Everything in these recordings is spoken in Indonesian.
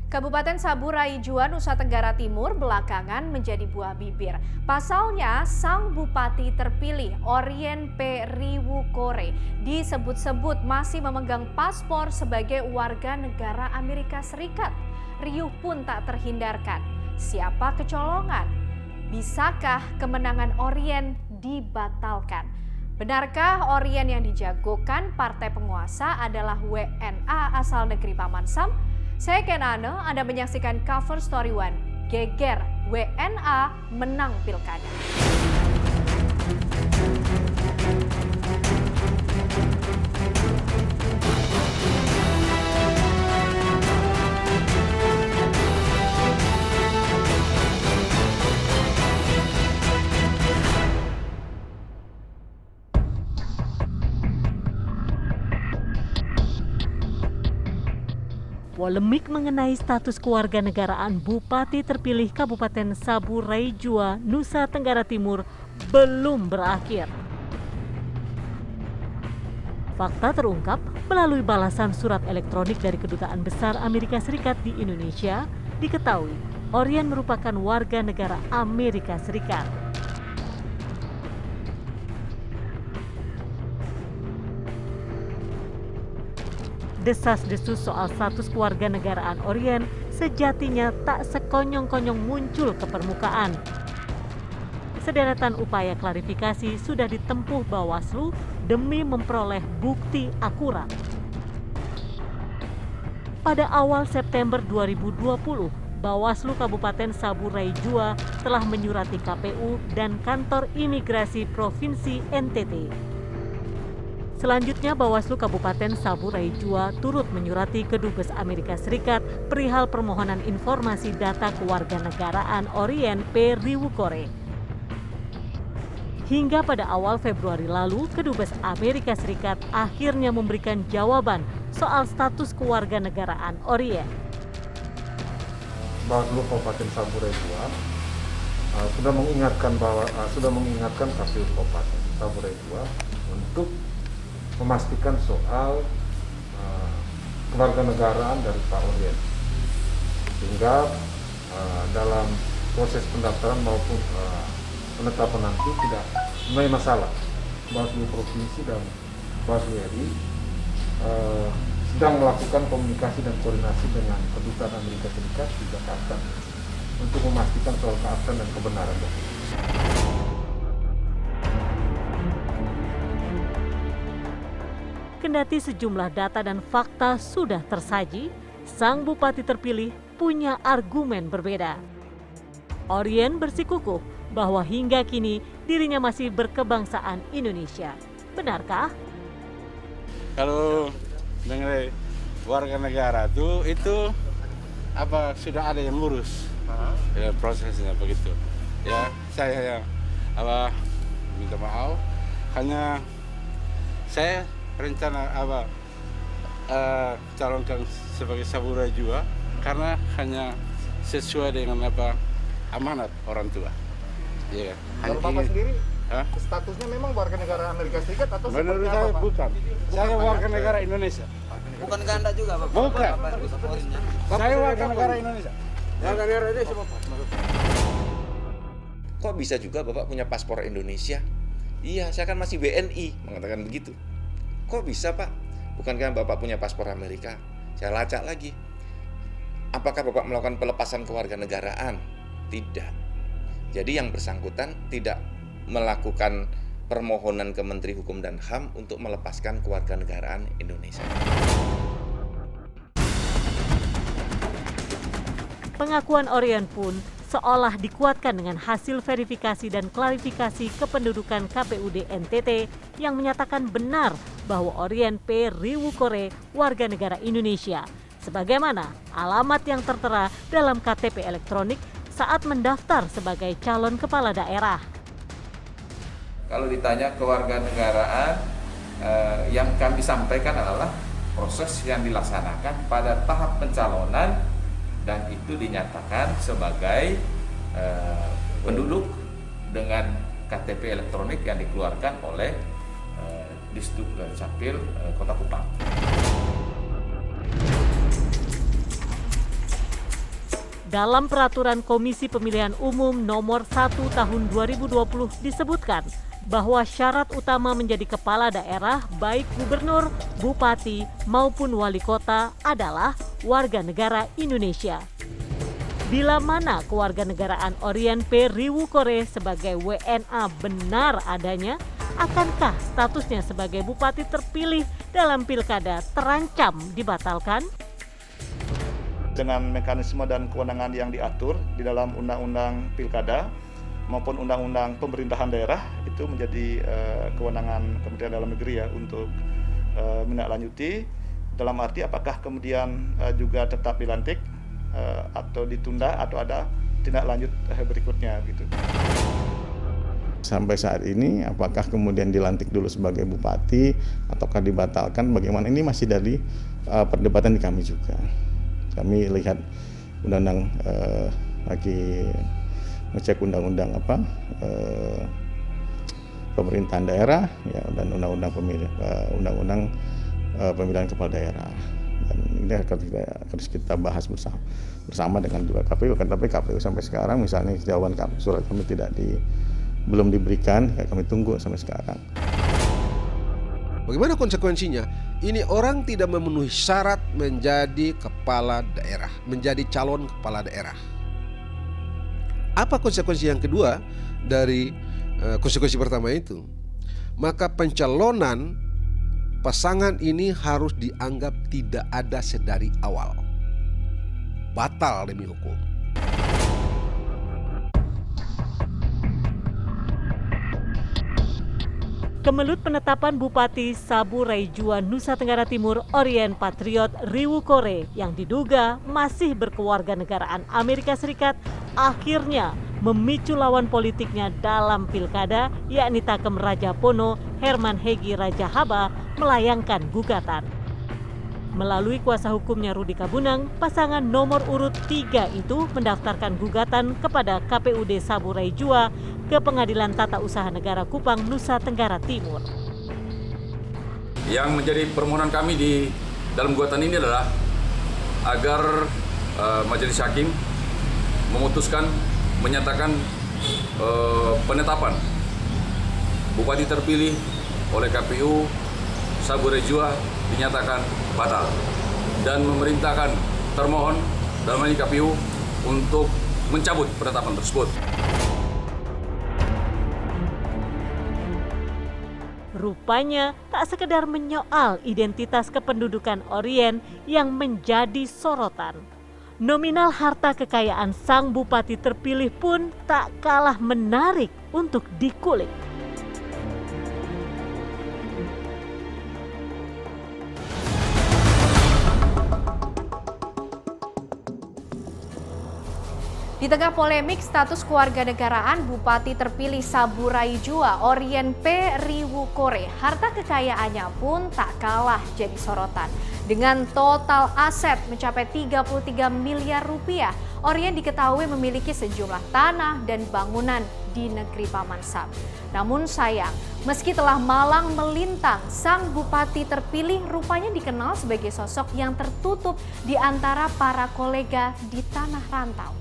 Kabupaten Saburai Jua, Nusa Tenggara Timur belakangan menjadi buah bibir. Pasalnya, sang bupati terpilih, Orien P. Riwukore, disebut-sebut masih memegang paspor sebagai warga negara Amerika Serikat. Riuh pun tak terhindarkan. Siapa kecolongan? Bisakah kemenangan Orien dibatalkan? Benarkah Orien yang dijagokan partai penguasa adalah WNA asal negeri Paman Sam? Saya Ken Ane, Anda menyaksikan Cover Story One. Geger, WNA menang pilkada. Polemik mengenai status kewarganegaraan Bupati terpilih Kabupaten Saburai Jua, Nusa Tenggara Timur belum berakhir. Fakta terungkap melalui balasan surat elektronik dari Kedutaan Besar Amerika Serikat di Indonesia. Diketahui, Orien merupakan warga negara Amerika Serikat. Desas-desus soal status kewarganegaraan Orien sejatinya tak sekonyong-konyong muncul ke permukaan. Sederetan upaya klarifikasi sudah ditempuh Bawaslu demi memperoleh bukti akurat. Pada awal September 2020, Bawaslu Kabupaten Saburai Jua telah menyurati KPU dan Kantor Imigrasi Provinsi NTT. Selanjutnya, Bawaslu Kabupaten Saburai Jua turut menyurati Kedubes Amerika Serikat perihal permohonan informasi data kewarganegaraan Orien P. Riwukore. Hingga pada awal Februari lalu, Kedubes Amerika Serikat akhirnya memberikan jawaban soal status kewarganegaraan Orien. Bawaslu Kabupaten Saburai Jua sudah mengingatkan KPU Kabupaten Saburai Jua untuk memastikan soal kewarganegaraan dari Pak Orien, sehingga dalam proses pendaftaran maupun penetapan nanti tidak mempunyai masalah. Bawaslu Provinsi dan Bawaslu RI sedang melakukan komunikasi dan koordinasi dengan Kedutaan Amerika Serikat di Jakarta untuk memastikan soal keabsahan dan kebenaran dokumen. Kendati sejumlah data dan fakta sudah tersaji, sang bupati terpilih punya argumen berbeda. Orien bersikukuh bahwa hingga kini dirinya masih berkebangsaan Indonesia. Benarkah? Kalau mengenai warga negara itu apa sudah ada yang ngurus ya, prosesnya begitu. Ya saya minta maaf, hanya saya rencana calonkan sebagai Saburai Jua karena hanya sesuai dengan amanat orang tua. Ya, kalau Bapak sendiri statusnya memang warga negara Amerika Serikat atau menurut seperti saya apa, Pak? bukan. Saya warga negara Indonesia. Bukan Anda juga, Bapak? Bukan. Saya warga negara Indonesia. Warga negara Indonesia, Bapak. Kok bisa juga Bapak punya paspor Indonesia? Iya, saya kan masih WNI, mengatakan begitu. Kok bisa, Pak? Bukankah Bapak punya paspor Amerika? Saya lacak lagi. Apakah Bapak melakukan pelepasan kewarganegaraan? Tidak. Jadi yang bersangkutan tidak melakukan permohonan ke Menteri Hukum dan HAM untuk melepaskan kewarganegaraan Indonesia. Pengakuan Orien pun seolah dikuatkan dengan hasil verifikasi dan klarifikasi kependudukan KPUD NTT yang menyatakan benar bahwa Orien P. Riwukore warga negara Indonesia, sebagaimana alamat yang tertera dalam KTP elektronik saat mendaftar sebagai calon kepala daerah. Kalau ditanya kewarganegaraan, yang kami sampaikan adalah proses yang dilaksanakan pada tahap pencalonan dan itu dinyatakan sebagai penduduk dengan KTP elektronik yang dikeluarkan oleh Disduk Capil Kota Kupang. Dalam peraturan Komisi Pemilihan Umum nomor 1 tahun 2020 disebutkan bahwa syarat utama menjadi kepala daerah baik gubernur, bupati maupun wali kota adalah warga negara Indonesia. Bila mana kewarganegaraan Orien P. Riwukore sebagai WNA benar adanya, akankah statusnya sebagai bupati terpilih dalam pilkada terancam dibatalkan? Dengan mekanisme dan kewenangan yang diatur di dalam Undang-Undang Pilkada maupun Undang-Undang Pemerintahan Daerah, itu menjadi kewenangan Kementerian Dalam Negeri ya untuk menindaklanjuti, dalam arti apakah kemudian juga tetap dilantik atau ditunda atau ada tindak lanjut berikutnya gitu. Sampai saat ini apakah kemudian dilantik dulu sebagai bupati ataukah dibatalkan, bagaimana, ini masih dari perdebatan di kami juga. Kami lihat undang-undang lagi ngecek undang-undang pemerintahan daerah ya, dan undang-undang pemilihan kepala daerah. Dan ini harus kita bahas bersama dengan juga KPU. Tapi KPU sampai sekarang misalnya jawaban surat kami belum diberikan, kami tunggu sampai sekarang. Bagaimana konsekuensinya? Ini orang tidak memenuhi syarat menjadi kepala daerah, menjadi calon kepala daerah. Apa konsekuensi yang kedua dari konsekuensi pertama itu? Maka pencalonan pasangan ini harus dianggap tidak ada sedari awal. Batal demi hukum. Kemelut penetapan Bupati Sabu Raijua, Nusa Tenggara Timur, Orien Patriot Riwukore yang diduga masih berkewarganegaraan Amerika Serikat akhirnya memicu lawan politiknya dalam pilkada, yakni Takem Raja Pono Herman Hegi Raja Haba melayangkan gugatan. Melalui kuasa hukumnya Rudi Kabunang, pasangan nomor urut 3 itu mendaftarkan gugatan kepada KPUD Sabu Raijua ke Pengadilan Tata Usaha Negara Kupang, Nusa Tenggara Timur. Yang menjadi permohonan kami di dalam gugatan ini adalah agar Majelis Hakim memutuskan menyatakan penetapan Bupati terpilih oleh KPU Sabu Raijua dinyatakan batal dan memerintahkan termohon dalam hal ini KPU untuk mencabut penetapan tersebut. Rupanya tak sekedar menyoal identitas kependudukan Orien yang menjadi sorotan. Nominal harta kekayaan sang bupati terpilih pun tak kalah menarik untuk dikulik. Di tengah polemik status kewarganegaraan Bupati terpilih Sabu Raijua, Orien P. Riwukore, harta kekayaannya pun tak kalah jadi sorotan. Dengan total aset mencapai 33 miliar rupiah, Orien diketahui memiliki sejumlah tanah dan bangunan di negeri Paman Sam. Namun sayang, meski telah malang melintang, sang bupati terpilih rupanya dikenal sebagai sosok yang tertutup di antara para kolega di tanah rantau.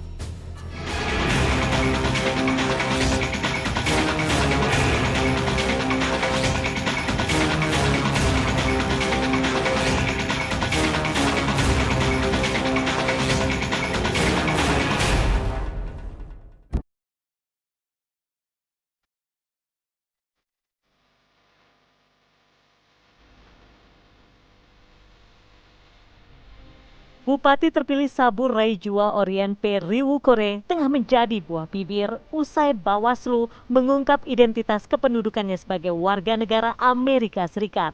Bupati terpilih Sabu Raijua Orien P. Riwukore tengah menjadi buah bibir usai Bawaslu mengungkap identitas kependudukannya sebagai warga negara Amerika Serikat.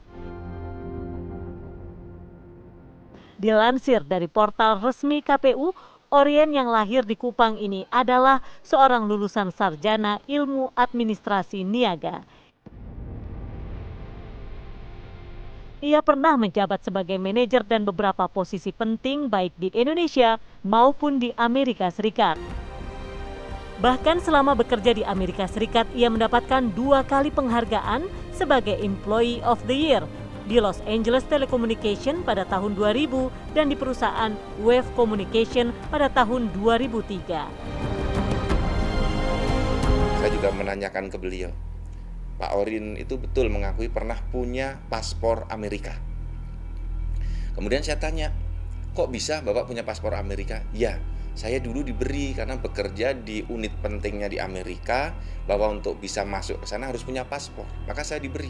Dilansir dari portal resmi KPU, Orien yang lahir di Kupang ini adalah seorang lulusan sarjana ilmu administrasi niaga. Ia pernah menjabat sebagai manajer dan beberapa posisi penting baik di Indonesia maupun di Amerika Serikat. Bahkan selama bekerja di Amerika Serikat, ia mendapatkan 2 kali penghargaan sebagai Employee of the Year di Los Angeles Telecommunication pada tahun 2000 dan di perusahaan Wave Communication pada tahun 2003. Saya juga menanyakan ke beliau, Pak Orin itu betul mengakui pernah punya paspor Amerika. Kemudian saya tanya, kok bisa Bapak punya paspor Amerika? Ya, saya dulu diberi karena bekerja di unit pentingnya di Amerika, bahwa untuk bisa masuk ke sana harus punya paspor. Maka saya diberi.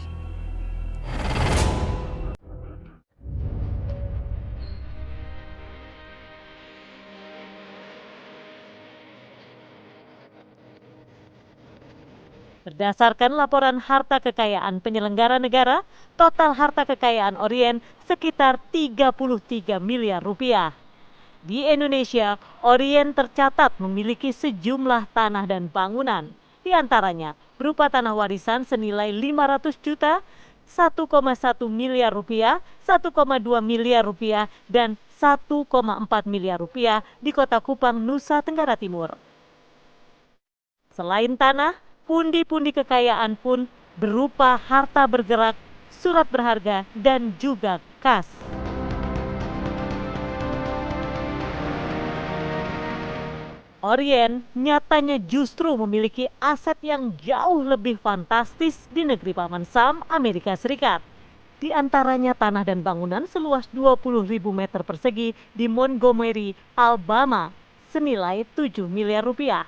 Berdasarkan laporan harta kekayaan penyelenggara negara, total harta kekayaan Orien sekitar 33 miliar rupiah. Di Indonesia, Orien tercatat memiliki sejumlah tanah dan bangunan, di antaranya berupa tanah warisan senilai 500 juta, 1,1 miliar rupiah, 1,2 miliar rupiah, dan 1,4 miliar rupiah di Kota Kupang, Nusa Tenggara Timur. Selain tanah, pundi-pundi kekayaan pun berupa harta bergerak, surat berharga, dan juga kas. Orien nyatanya justru memiliki aset yang jauh lebih fantastis di negeri Paman Sam, Amerika Serikat. Di antaranya tanah dan bangunan seluas 20.000 meter persegi di Montgomery, Alabama, senilai 7 miliar rupiah.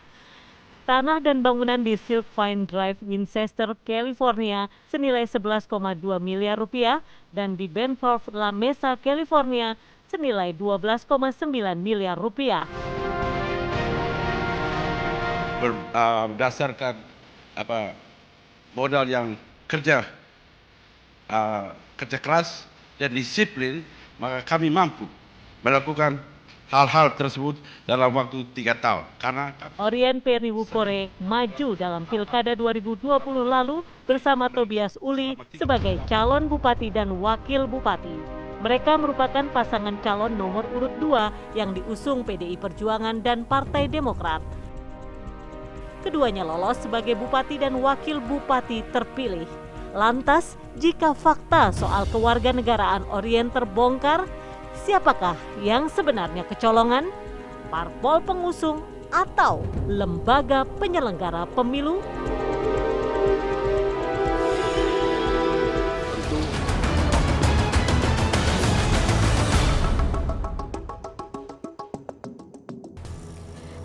Tanah dan bangunan di Silkvine Drive, Winchester, California, senilai 11,2 miliar rupiah, dan di Benford, La Mesa, California, senilai 12,9 miliar rupiah. Berdasarkan modal yang kerja keras dan disiplin, maka kami mampu melakukan hal-hal tersebut dalam waktu 3 tahun. Karena Orien P. Riwukore maju dalam Pilkada 2020 lalu bersama Tobias Uli sebagai calon bupati dan wakil bupati. Mereka merupakan pasangan calon nomor urut 2 yang diusung PDI Perjuangan dan Partai Demokrat. Keduanya lolos sebagai bupati dan wakil bupati terpilih. Lantas, jika fakta soal kewarganegaraan Orien terbongkar, siapakah yang sebenarnya kecolongan? Parpol pengusung atau lembaga penyelenggara pemilu?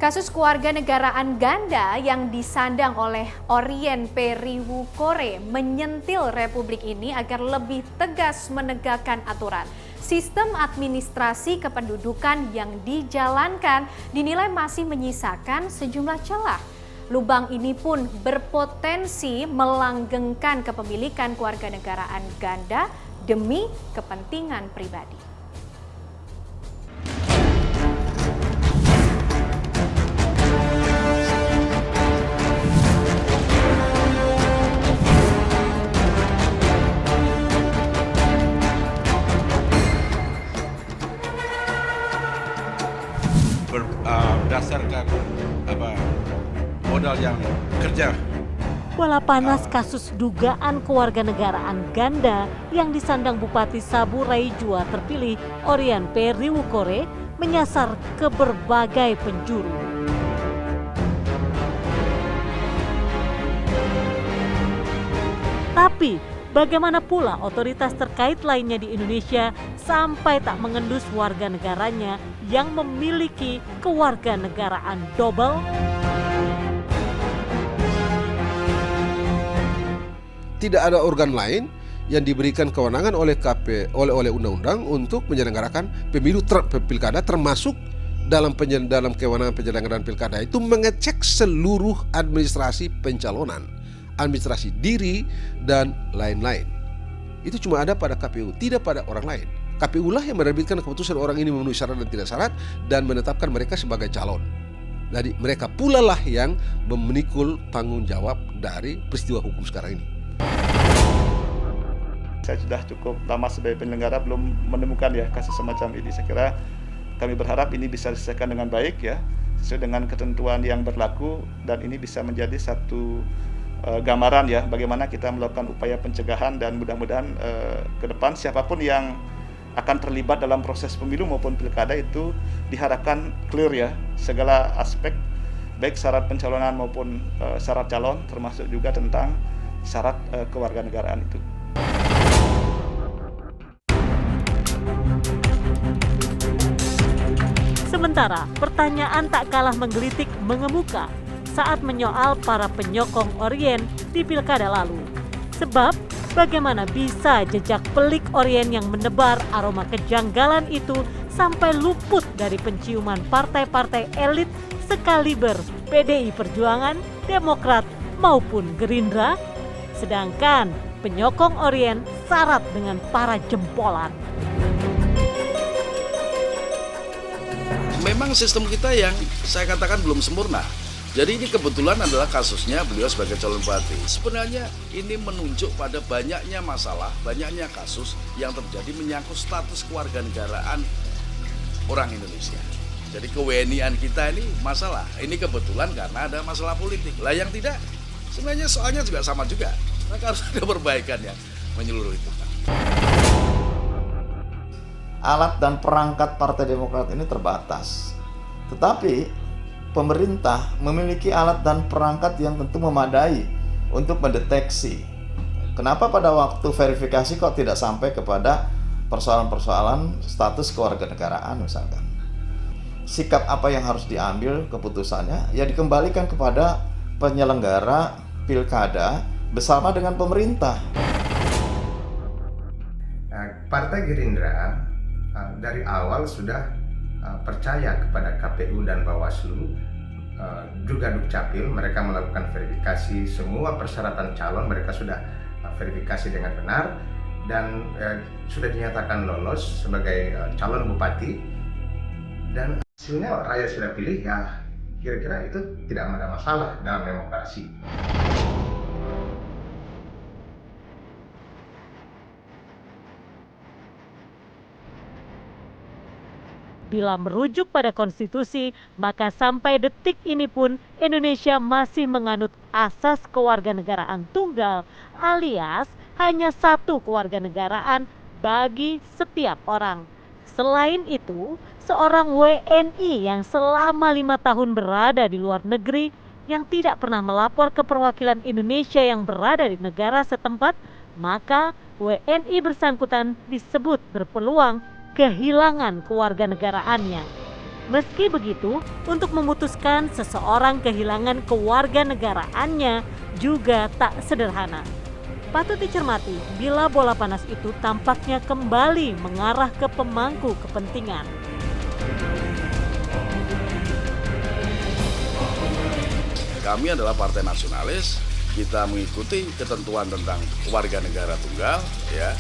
Kasus kewarganegaraan ganda yang disandang oleh Orien P. Riwukore menyentil Republik ini agar lebih tegas menegakkan aturan. Sistem administrasi kependudukan yang dijalankan dinilai masih menyisakan sejumlah celah. Lubang ini pun berpotensi melanggengkan kepemilikan kewarganegaraan ganda demi kepentingan pribadi. berdasarkan modal yang kerja. Bola panas kasus dugaan kewarganegaraan ganda yang disandang Bupati Sabu Rai Jua terpilih Orien P. Riwukore menyasar ke berbagai penjuru. Tapi bagaimana pula otoritas terkait lainnya di Indonesia sampai tak mengendus warga negaranya yang memiliki kewarganegaraan double? Tidak ada organ lain yang diberikan kewenangan oleh oleh undang-undang untuk menyelenggarakan pemilu pilkada, termasuk dalam kewenangan penyelenggaraan pilkada itu mengecek seluruh administrasi pencalonan, administrasi diri dan lain-lain. Itu cuma ada pada KPU, tidak pada orang lain. KPU lah yang menerbitkan keputusan orang ini memenuhi syarat dan tidak syarat dan menetapkan mereka sebagai calon. Jadi mereka pula lah yang memikul tanggung jawab dari peristiwa hukum sekarang ini. Saya sudah cukup lama sebagai penyelenggara belum menemukan ya kasus semacam ini. Saya kira kami berharap ini bisa diselesaikan dengan baik ya, sesuai dengan ketentuan yang berlaku dan ini bisa menjadi satu gambaran ya bagaimana kita melakukan upaya pencegahan, dan mudah-mudahan ke depan siapapun yang akan terlibat dalam proses pemilu maupun pilkada itu diharapkan clear ya segala aspek, baik syarat pencalonan maupun syarat calon, termasuk juga tentang syarat kewarganegaraan itu. Sementara pertanyaan tak kalah menggelitik mengemuka saat menyoal para penyokong Orien di pilkada lalu. Sebab bagaimana bisa jejak pelik Orien yang menebar aroma kejanggalan itu sampai luput dari penciuman partai-partai elit sekaliber PDI Perjuangan, Demokrat maupun Gerindra? Sedangkan penyokong Orien syarat dengan para jempolan. Memang sistem kita yang saya katakan belum sempurna. Jadi ini kebetulan adalah kasusnya beliau sebagai calon bupati. Sebenarnya ini menunjuk pada banyaknya masalah, banyaknya kasus yang terjadi menyangkut status kewarganegaraan orang Indonesia. Jadi ke-WNI-an kita ini masalah. Ini kebetulan karena ada masalah politik. Lah yang tidak, sebenarnya soalnya juga sama juga. Maka harus ada perbaikan yang menyeluruh itu. Alat dan perangkat Partai Demokrat ini terbatas. Tetapi pemerintah memiliki alat dan perangkat yang tentu memadai untuk mendeteksi. Kenapa pada waktu verifikasi kok tidak sampai kepada persoalan-persoalan status kewarganegaraan misalkan. Sikap apa yang harus diambil keputusannya ya dikembalikan kepada penyelenggara pilkada bersama dengan pemerintah. Partai Gerindra dari awal sudah percaya kepada KPU dan Bawaslu, juga Dukcapil. Mereka melakukan verifikasi semua persyaratan calon, mereka sudah verifikasi dengan benar dan sudah dinyatakan lolos sebagai calon bupati, dan hasilnya rakyat sudah pilih. Ya kira-kira itu tidak ada masalah dalam demokrasi. Bila merujuk pada konstitusi, maka sampai detik ini pun Indonesia masih menganut asas kewarganegaraan tunggal, alias hanya satu kewarganegaraan bagi setiap orang. Selain itu, seorang WNI yang selama 5 tahun berada di luar negeri yang tidak pernah melapor ke perwakilan Indonesia yang berada di negara setempat, maka WNI bersangkutan disebut berpeluang kehilangan kewarganegaraannya. Meski begitu, untuk memutuskan seseorang kehilangan kewarganegaraannya juga tak sederhana. Patut dicermati bila bola panas itu tampaknya kembali mengarah ke pemangku kepentingan. Kami adalah partai nasionalis, kita mengikuti ketentuan tentang warga negara tunggal, ya.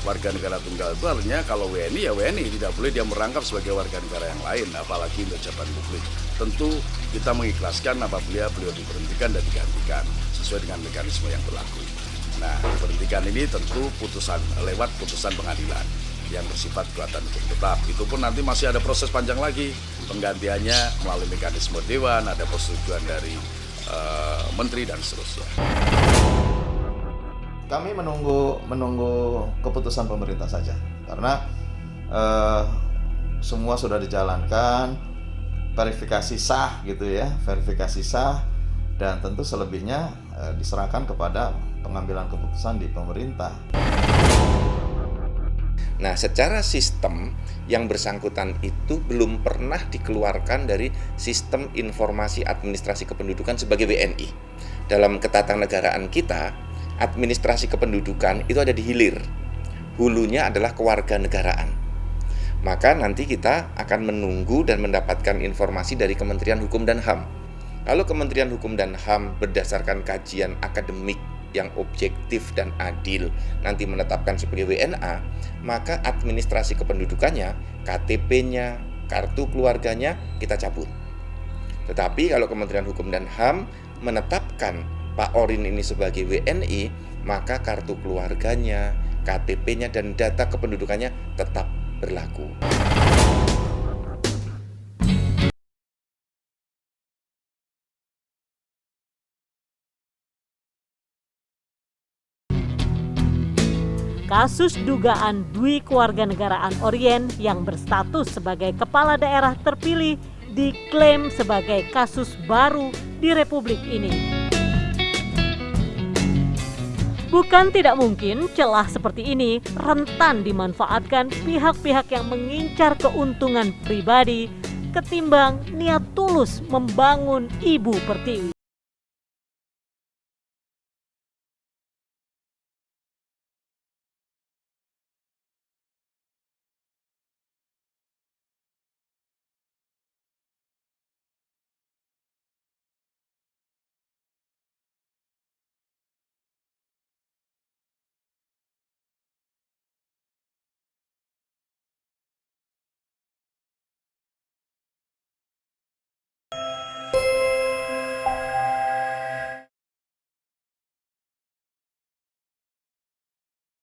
Warga negara tunggal itu artinya kalau WNI ya WNI, tidak boleh dia merangkap sebagai warga negara yang lain, apalagi untuk jabatan publik. Tentu kita mengikhlaskan apabila beliau diberhentikan dan digantikan sesuai dengan mekanisme yang berlaku. Nah, diberhentikan ini tentu lewat putusan pengadilan yang bersifat kekuatan hukum tetap. Itu pun nanti masih ada proses panjang lagi, penggantiannya melalui mekanisme dewan, ada persetujuan dari menteri dan seterusnya. Kami menunggu keputusan pemerintah saja, karena semua sudah dijalankan, verifikasi sah gitu ya, verifikasi sah, dan tentu selebihnya diserahkan kepada pengambilan keputusan di pemerintah. Nah, secara sistem yang bersangkutan itu belum pernah dikeluarkan dari sistem informasi administrasi kependudukan sebagai WNI. Dalam ketatanegaraan kita, administrasi kependudukan itu ada di hilir. Hulunya adalah kewarganegaraan. Maka nanti kita akan menunggu dan mendapatkan informasi dari Kementerian Hukum dan HAM. Kalau Kementerian Hukum dan HAM berdasarkan kajian akademik yang objektif dan adil nanti menetapkan sebagai WNA, maka administrasi kependudukannya, KTP-nya, kartu keluarganya kita cabut. Tetapi kalau Kementerian Hukum dan HAM menetapkan Pak Orin ini sebagai WNI, maka kartu keluarganya, KTP-nya, dan data kependudukannya tetap berlaku. kasus dugaan dui kewarganegaraan Orien yang berstatus sebagai kepala daerah terpilih diklaim sebagai kasus baru di Republik ini. Bukan tidak mungkin celah seperti ini rentan dimanfaatkan pihak-pihak yang mengincar keuntungan pribadi ketimbang niat tulus membangun Ibu Pertiwi.